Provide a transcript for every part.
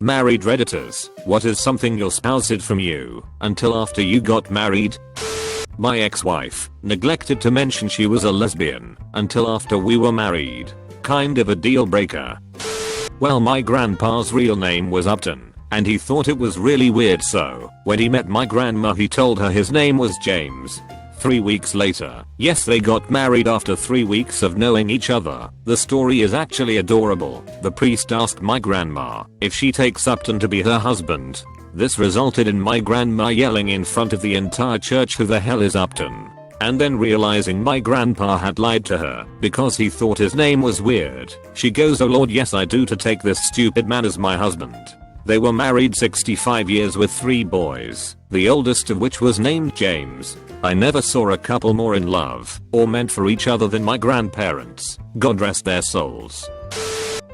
Married Redditors, what is something your spouse hid from you until after you got married? My ex-wife neglected to mention she was a lesbian until after we were married. Kind of a deal breaker. Well, my grandpa's real name was Upton, and he thought it was really weird, so when he met my grandma he told her his name was James. 3 weeks later, yes, they got married after 3 weeks of knowing each other. The story is actually adorable. The priest asked my grandma if she takes Upton to be her husband. This resulted in my grandma yelling in front of the entire church, "Who the hell is Upton?" And then realizing my grandpa had lied to her because he thought his name was weird, she goes, "Oh Lord, yes I do, to take this stupid man as my husband." They were married 65 years with 3 boys, the oldest of which was named James. I never saw a couple more in love or meant for each other than my grandparents. God rest their souls.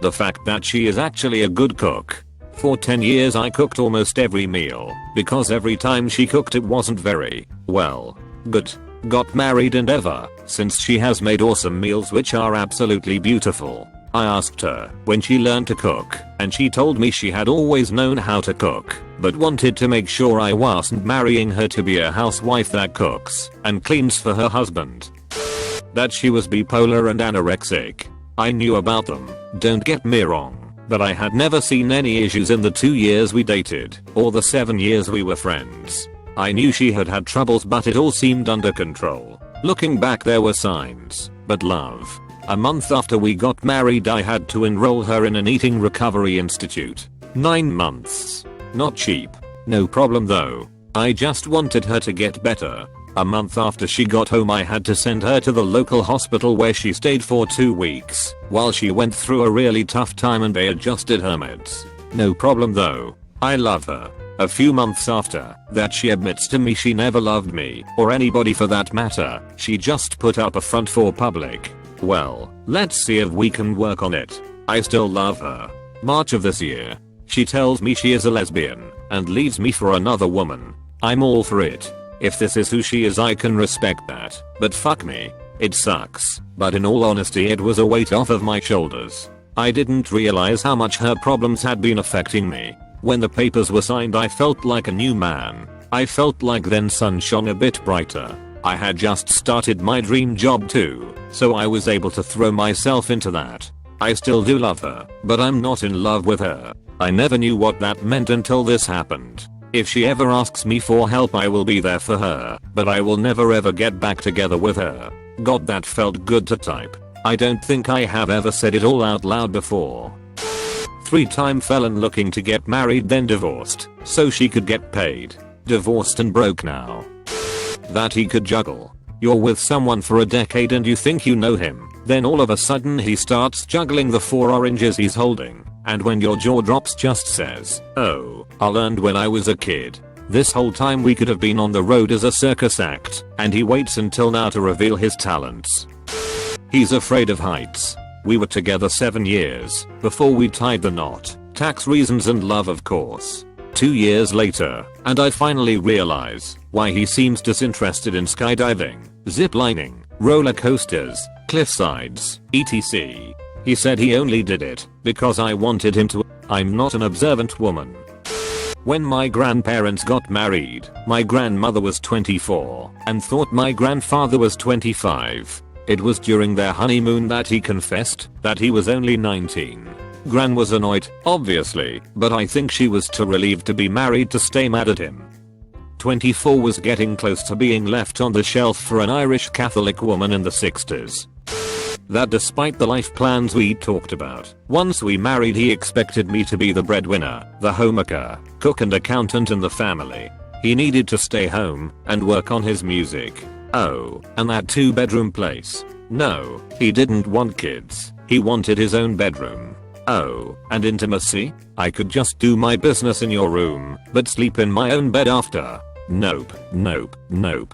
The fact that she is actually a good cook. For 10 years I cooked almost every meal because every time she cooked it wasn't very, well, good. Got married, and ever since she has made awesome meals which are absolutely beautiful. I asked her when she learned to cook, and she told me she had always known how to cook, but wanted to make sure I wasn't marrying her to be a housewife that cooks and cleans for her husband. That she was bipolar and anorexic. I knew about them, don't get me wrong, but I had never seen any issues in the 2 years we dated, or the 7 years we were friends. I knew she had had troubles, but it all seemed under control. Looking back, there were signs, but love. A month after we got married I had to enroll her in an eating recovery institute. 9 months. Not cheap. No problem though. I just wanted her to get better. A month after she got home I had to send her to the local hospital where she stayed for 2 weeks while she went through a really tough time and they adjusted her meds. No problem though. I love her. A few months after that she admits to me she never loved me, or anybody for that matter. She just put up a front for public. Well, let's see if we can work on it. I still love her. March of this year, she tells me she is a lesbian and leaves me for another woman. I'm all for it. If this is who she is I can respect that, but fuck me. It sucks, but in all honesty it was a weight off of my shoulders. I didn't realize how much her problems had been affecting me. When the papers were signed I felt like a new man. I felt like then sun shone a bit brighter. I had just started my dream job too, so I was able to throw myself into that. I still do love her, but I'm not in love with her. I never knew what that meant until this happened. If she ever asks me for help I will be there for her, but I will never ever get back together with her. God, that felt good to type. I don't think I have ever said it all out loud before. 3-time felon looking to get married then divorced so she could get paid. Divorced and broke now. That he could juggle. You're with someone for a decade and you think you know him, then all of a sudden he starts juggling the 4 oranges he's holding, and when your jaw drops just says, "Oh, I learned when I was a kid." This whole time we could have been on the road as a circus act, and he waits until now to reveal his talents. He's afraid of heights. We were together 7 years before we tied the knot. Tax reasons and love, of course. 2 years later, and I finally realize why he seems disinterested in skydiving, ziplining, roller coasters, cliffsides, etc. He said he only did it because I wanted him to. I'm not an observant woman. When my grandparents got married, my grandmother was 24 and thought my grandfather was 25. It was during their honeymoon that he confessed that he was only 19. Gran was annoyed, obviously, but I think she was too relieved to be married to stay mad at him. 24 was getting close to being left on the shelf for an Irish Catholic woman in the 60s. That despite the life plans we talked about, once we married he expected me to be the breadwinner, the homemaker, cook and accountant in the family. He needed to stay home and work on his music. Oh, and that 2-bedroom place. No, he didn't want kids. He wanted his own bedroom. Oh, and intimacy? I could just do my business in your room, but sleep in my own bed after. Nope, nope, nope.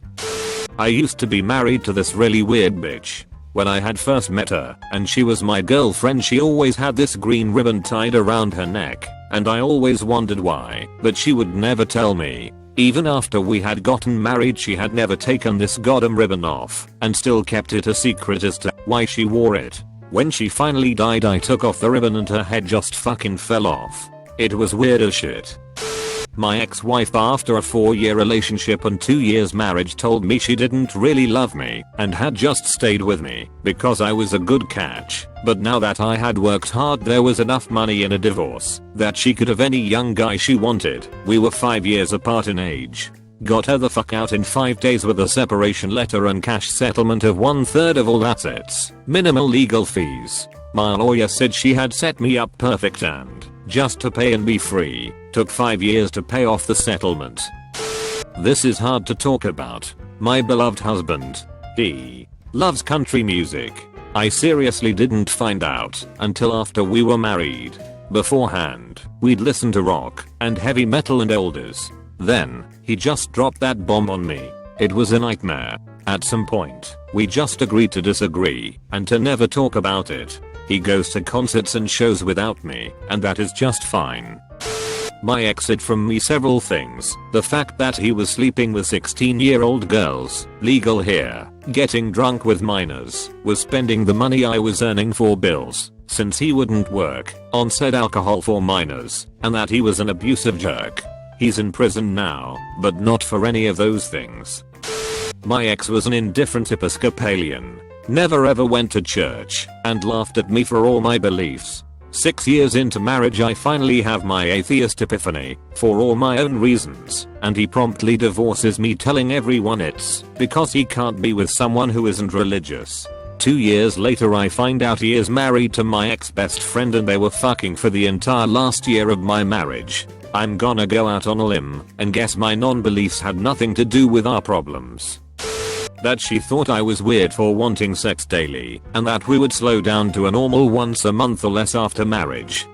I used to be married to this really weird bitch. When I had first met her, and she was my girlfriend, she always had this green ribbon tied around her neck, and I always wondered why, but she would never tell me. Even after we had gotten married she had never taken this goddamn ribbon off, and still kept it a secret as to why she wore it. When she finally died I took off the ribbon and her head just fucking fell off. It was weird as shit. My ex-wife, after a 4-year relationship and 2 years marriage, told me she didn't really love me and had just stayed with me because I was a good catch, but now that I had worked hard there was enough money in a divorce that she could have any young guy she wanted. We were 5 years apart in age. Got her the fuck out in 5 days with a separation letter and cash settlement of 1/3 of all assets. Minimal legal fees. My lawyer said she had set me up perfect and just to pay and be free. Took 5 years to pay off the settlement. This is hard to talk about. My beloved husband. He loves country music. I seriously didn't find out until after we were married. Beforehand, we'd listen to rock and heavy metal and oldies. Then, he just dropped that bomb on me. It was a nightmare. At some point, we just agreed to disagree and to never talk about it. He goes to concerts and shows without me, and that is just fine. My ex hid from me several things. The fact that he was sleeping with 16-year-old girls, legal here, getting drunk with minors, was spending the money I was earning for bills, since he wouldn't work, on said alcohol for minors, and that he was an abusive jerk. He's in prison now, but not for any of those things. My ex was an indifferent Episcopalian. Never ever went to church, and laughed at me for all my beliefs. 6 years into marriage I finally have my atheist epiphany, for all my own reasons, and he promptly divorces me, telling everyone it's because he can't be with someone who isn't religious. 2 years later I find out he is married to my ex-best friend and they were fucking for the entire last year of my marriage. I'm gonna go out on a limb and guess my non-beliefs had nothing to do with our problems. That she thought I was weird for wanting sex daily, and that we would slow down to a normal once a month or less after marriage.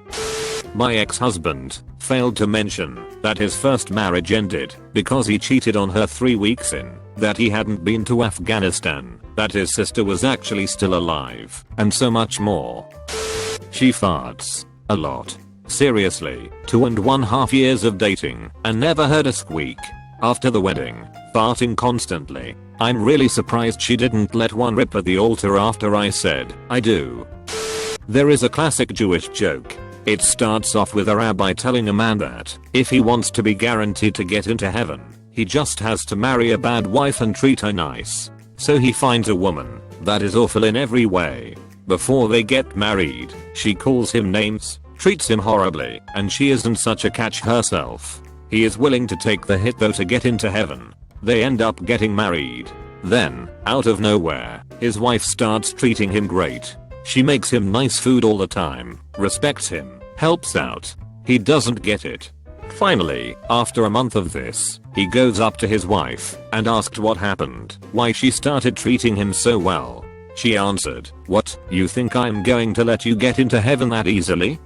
My ex-husband failed to mention that his first marriage ended because he cheated on her 3 weeks in, that he hadn't been to Afghanistan, that his sister was actually still alive, and so much more. She farts a lot. Seriously, 2.5 years of dating and never heard a squeak. After the wedding, farting constantly. I'm really surprised she didn't let one rip at the altar after I said, I do. There is a classic Jewish joke. It starts off with a rabbi telling a man that, if he wants to be guaranteed to get into heaven, he just has to marry a bad wife and treat her nice. So he finds a woman that is awful in every way. Before they get married, she calls him names, treats him horribly, and she isn't such a catch herself. He is willing to take the hit though to get into heaven. They end up getting married. Then, out of nowhere, his wife starts treating him great. She makes him nice food all the time, respects him, helps out. He doesn't get it. Finally, after a month of this, he goes up to his wife and asked what happened, why she started treating him so well. She answered, "What, you think I'm going to let you get into heaven that easily?"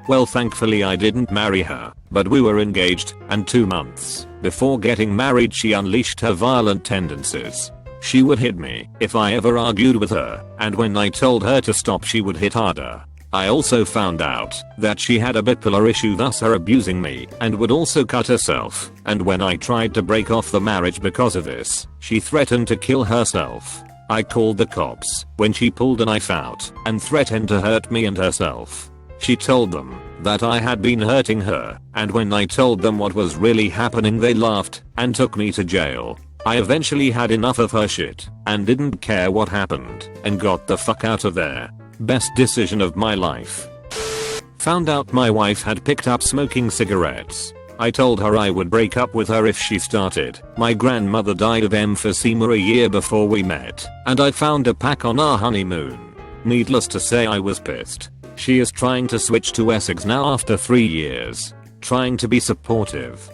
Well, thankfully I didn't marry her, but we were engaged, and 2 months before getting married she unleashed her violent tendencies. She would hit me if I ever argued with her, and when I told her to stop she would hit harder. I also found out that she had a bipolar issue, thus her abusing me, and would also cut herself, and when I tried to break off the marriage because of this, she threatened to kill herself. I called the cops when she pulled a knife out and threatened to hurt me and herself. She told them that I had been hurting her, and when I told them what was really happening they laughed and took me to jail. I eventually had enough of her shit and didn't care what happened and got the fuck out of there. Best decision of my life. Found out my wife had picked up smoking cigarettes. I told her I would break up with her if she started. My grandmother died of emphysema a year before we met, and I found a pack on our honeymoon. Needless to say I was pissed. She is trying to switch to Essex now after 3 years. Trying to be supportive.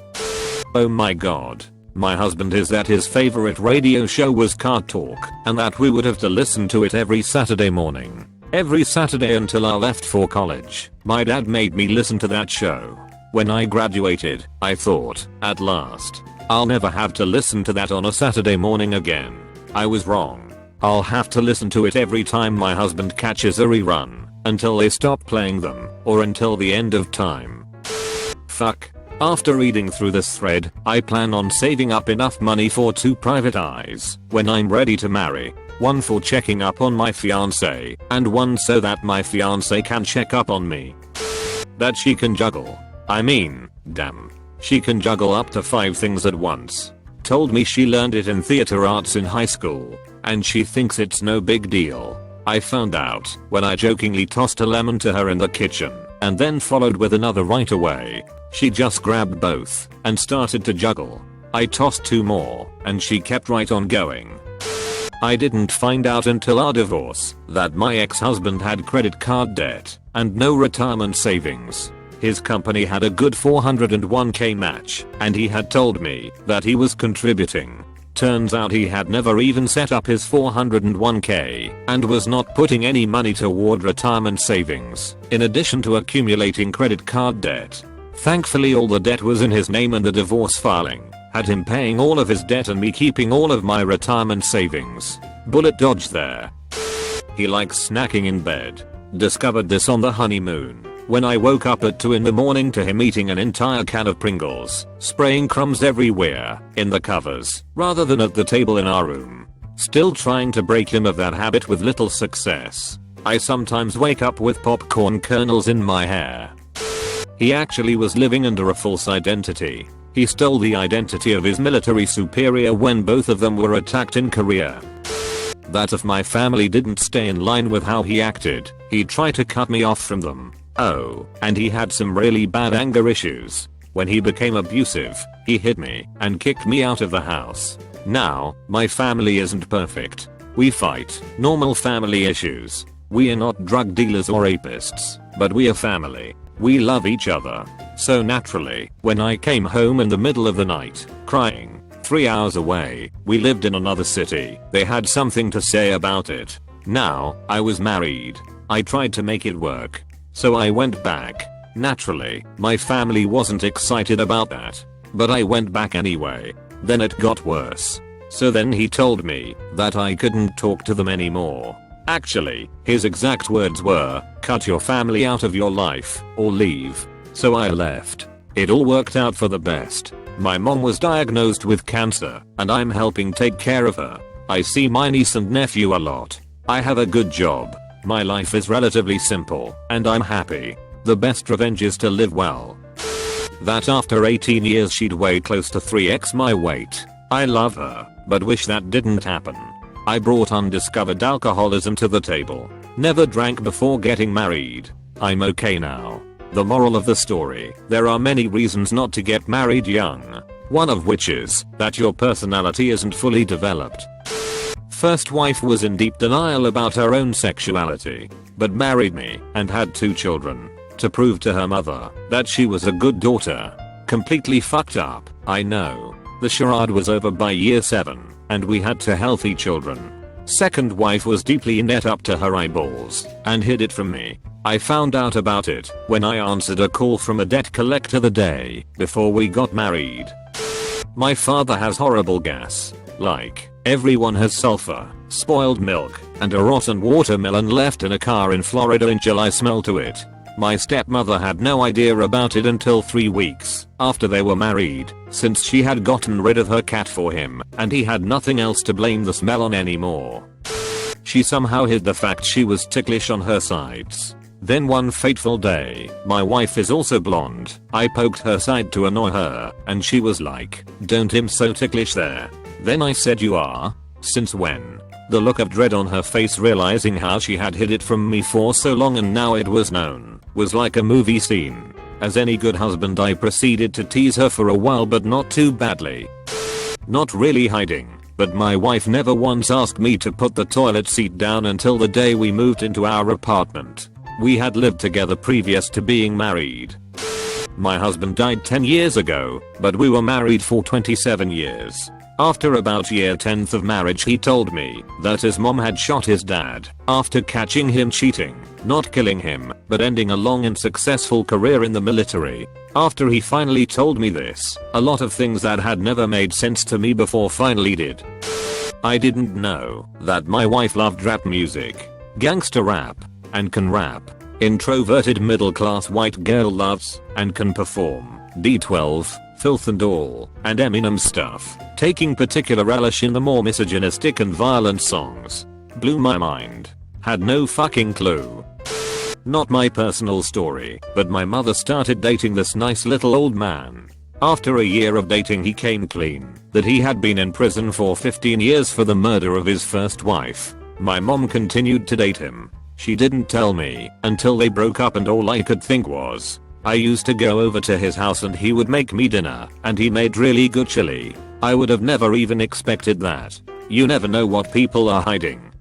Oh my god. My husband is that his favorite radio show was Car Talk, and that we would have to listen to it every Saturday morning. Every Saturday until I left for college. My dad made me listen to that show. When I graduated, I thought, at last, I'll never have to listen to that on a Saturday morning again. I was wrong. I'll have to listen to it every time my husband catches a rerun. Until they stop playing them, or until the end of time. Fuck. After reading through this thread, I plan on saving up enough money for 2 private eyes when I'm ready to marry. One for checking up on my fiance, and one so that my fiance can check up on me. That she can juggle. I mean, damn. She can juggle up to 5 things at once. Told me she learned it in theater arts in high school, and she thinks it's no big deal. I found out when I jokingly tossed a lemon to her in the kitchen, and then followed with another right away. She just grabbed both and started to juggle. I tossed 2 more, and she kept right on going. I didn't find out until our divorce that my ex-husband had credit card debt and no retirement savings. His company had a good 401k match, and he had told me that he was contributing. Turns out he had never even set up his 401k and was not putting any money toward retirement savings, in addition to accumulating credit card debt. Thankfully all the debt was in his name, and the divorce filing had him paying all of his debt and me keeping all of my retirement savings. Bullet dodge there. He likes snacking in bed. Discovered this on the honeymoon, when I woke up at 2 in the morning to him eating an entire can of Pringles, spraying crumbs everywhere, in the covers, rather than at the table in our room. Still trying to break him of that habit with little success. I sometimes wake up with popcorn kernels in my hair. He actually was living under a false identity. He stole the identity of his military superior when both of them were attacked in Korea. That if my family didn't stay in line with how he acted, he'd try to cut me off from them. Oh, and he had some really bad anger issues. When he became abusive, he hit me and kicked me out of the house. Now, my family isn't perfect. We fight, normal family issues. We are not drug dealers or rapists, but we are family. We love each other. So naturally, when I came home in the middle of the night, crying, 3 hours away, we lived in another city, they had something to say about it. Now, I was married. I tried to make it work. So I went back. Naturally, my family wasn't excited about that. But I went back anyway. Then it got worse. So then he told me that I couldn't talk to them anymore. Actually, his exact words were, cut your family out of your life, or leave. So I left. It all worked out for the best. My mom was diagnosed with cancer, and I'm helping take care of her. I see my niece and nephew a lot. I have a good job. My life is relatively simple, and I'm happy. The best revenge is to live well. That after 18 years she'd weigh close to 3x my weight. I love her, but wish that didn't happen. I brought undiscovered alcoholism to the table. Never drank before getting married. I'm okay now. The moral of the story, there are many reasons not to get married young. One of which is that your personality isn't fully developed. First wife was in deep denial about her own sexuality, but married me and had 2 children to prove to her mother that she was a good daughter. Completely fucked up, I know. The charade was over by year 7, and we had 2 healthy children. Second wife was deeply in debt up to her eyeballs and hid it from me. I found out about it when I answered a call from a debt collector the day before we got married. My father has horrible gas. Like, everyone has sulfur, spoiled milk, and a rotten watermelon left in a car in Florida in July smell to it. My stepmother had no idea about it until 3 weeks after they were married, since she had gotten rid of her cat for him, and he had nothing else to blame the smell on anymore. She somehow hid the fact she was ticklish on her sides. Then one fateful day, my wife is also blonde, I poked her side to annoy her, and she was like, "Don't am so ticklish there." Then I said, "You are? Since when?" The look of dread on her face, realizing how she had hid it from me for so long and now it was known, was like a movie scene. As any good husband, I proceeded to tease her for a while, but not too badly. Not really hiding, but my wife never once asked me to put the toilet seat down until the day we moved into our apartment. We had lived together previous to being married. My husband died 10 years ago, but we were married for 27 years. After about year 10th of marriage, he told me that his mom had shot his dad after catching him cheating, not killing him, but ending a long and successful career in the military. After he finally told me this, a lot of things that had never made sense to me before finally did. I didn't know that my wife loved rap music, gangster rap, and can rap. Introverted middle-class white girl loves and can perform D12, Filth and All, and Eminem stuff, taking particular relish in the more misogynistic and violent songs. Blew my mind. Had no fucking clue. Not my personal story, but my mother started dating this nice little old man. After a year of dating he came clean that he had been in prison for 15 years for the murder of his first wife. My mom continued to date him. She didn't tell me until they broke up, and all I could think was, I used to go over to his house and he would make me dinner, and he made really good chili. I would have never even expected that. You never know what people are hiding.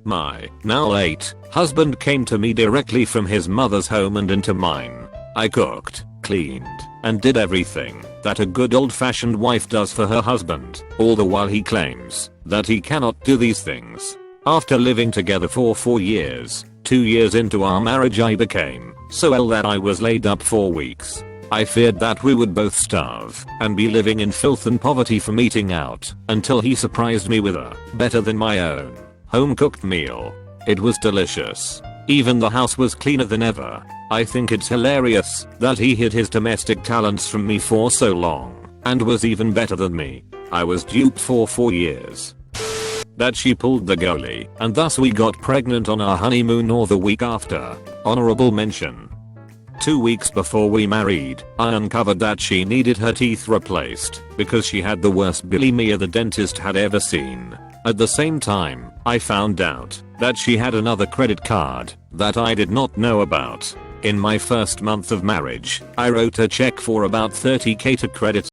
My now late husband came to me directly from his mother's home and into mine. I cooked, cleaned, and did everything that a good old-fashioned wife does for her husband, all the while he claims that he cannot do these things. After living together for 4 years, 2 years into our marriage I became so ill that I was laid up for weeks. I feared that we would both starve and be living in filth and poverty from eating out, until he surprised me with a better than my own home-cooked meal. It was delicious. Even the house was cleaner than ever. I think it's hilarious that he hid his domestic talents from me for so long and was even better than me. I was duped for 4 years. That she pulled the goalie, and thus we got pregnant on our honeymoon or the week after. Honorable mention. 2 weeks before we married, I uncovered that she needed her teeth replaced because she had the worst bulimia the dentist had ever seen. At the same time, I found out that she had another credit card that I did not know about. In my first month of marriage, I wrote a check for about $30k to credit